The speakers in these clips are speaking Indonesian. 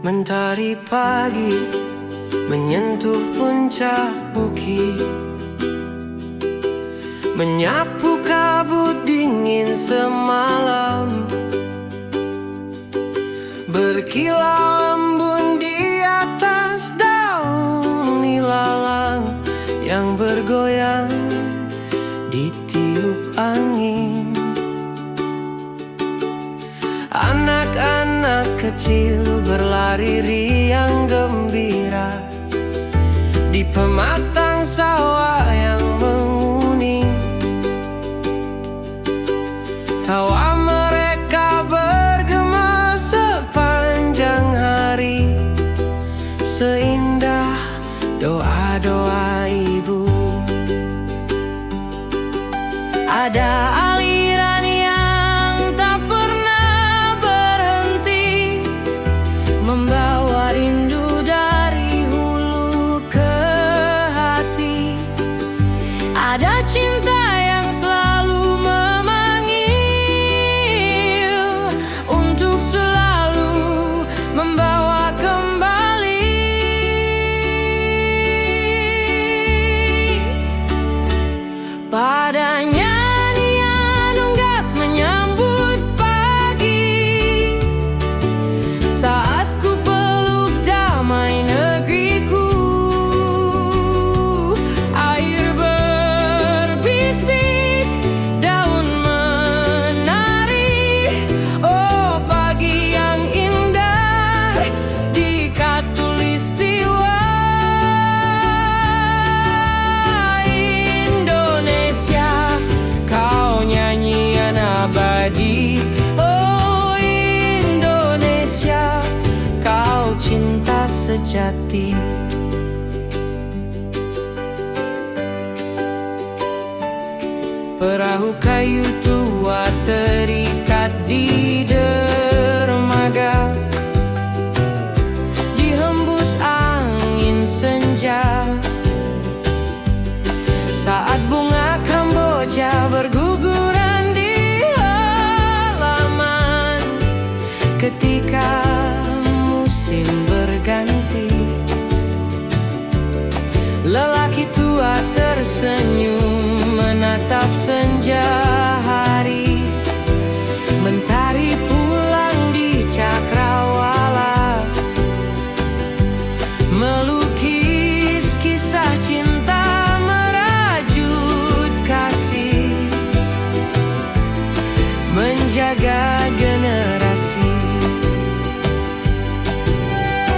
Mentari pagi menyentuh puncak bukit, menyapu kabut dingin semalam, berkilau embun di atas daun ilalang yang bergoyang ditiup angin. Anak-anak kecil berlari riang gembira di pematang sawah yang menguning. Tawa mereka bergema sepanjang hari, seindah doa-doa ibu. Ada aliran yang tak pernah berhenti, membawa rindu dari hulu ke hati. Ada cinta yang selalu memanggil untuk selalu membawa kembali. Padanya oh Indonesia, kau cinta sejati. Perahu kayu tua terikat di dermaga, dihembus angin senja. Saat bunga Kamboja berguguran di halaman, ketika musim berganti, lelaki tua tersenyum menatap senja hari. Mentari pulang di cakrawala, melukis kisah cinta, merajut kasih, menjaga generasi.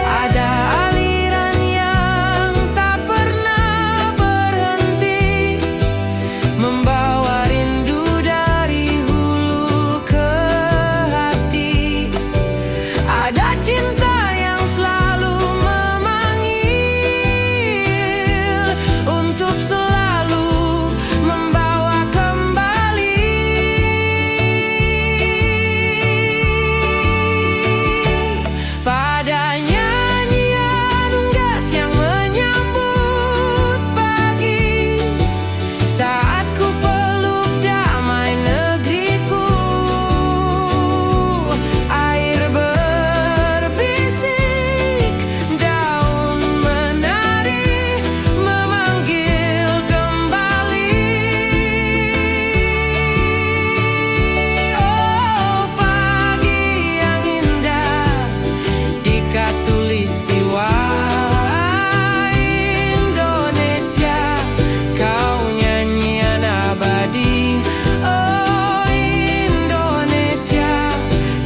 Ada aliran yang tak pernah berhenti, membawa rindu dari hulu ke hati. Ada cinta yang selalu memanggil untuk selalu membawa kembali. Pada nyanyian unggas yang menyambut pagi, saat ku peluk damai negeriku, air berbisik, daun menari, memanggil kembali. Oh pagi yang indah di khatulistiwa Indonesia, kau nyanyian abadi. Oh Indonesia,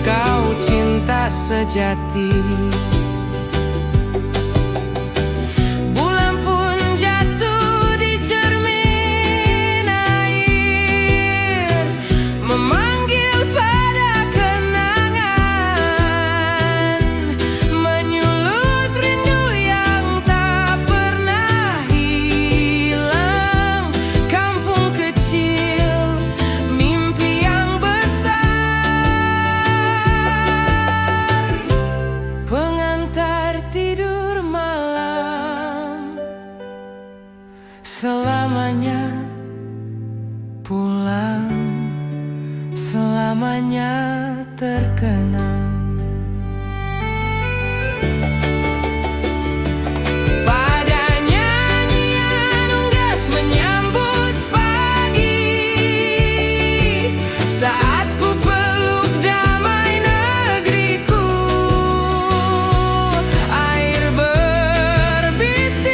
kau cinta sejati. Bulan pun jatuh di cermin air, memanggil pada kenangan, menyulut rindu yang tak pernah hilang. Kampung kecil, mimpi yang besar, pengantar tidur malam, selamanya pulang, selamanya terkenang. Pada nyanyian unggas menyambut pagi, saat ku peluk damai negeriku, air berbisik,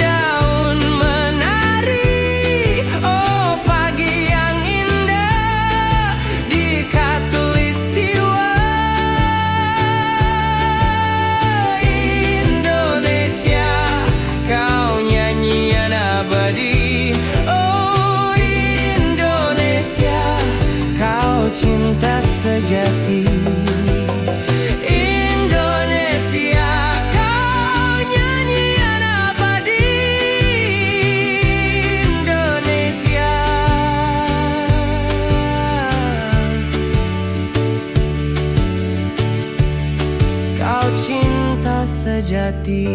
daun menari. Oh pagi yang indah di khatulistiwa, Indonesia, kau nyanyian abadi. Oh Indonesia, kau cinta sejati. Indonesia, kau nyanyian abadi. Indonesia, kau cinta sejati.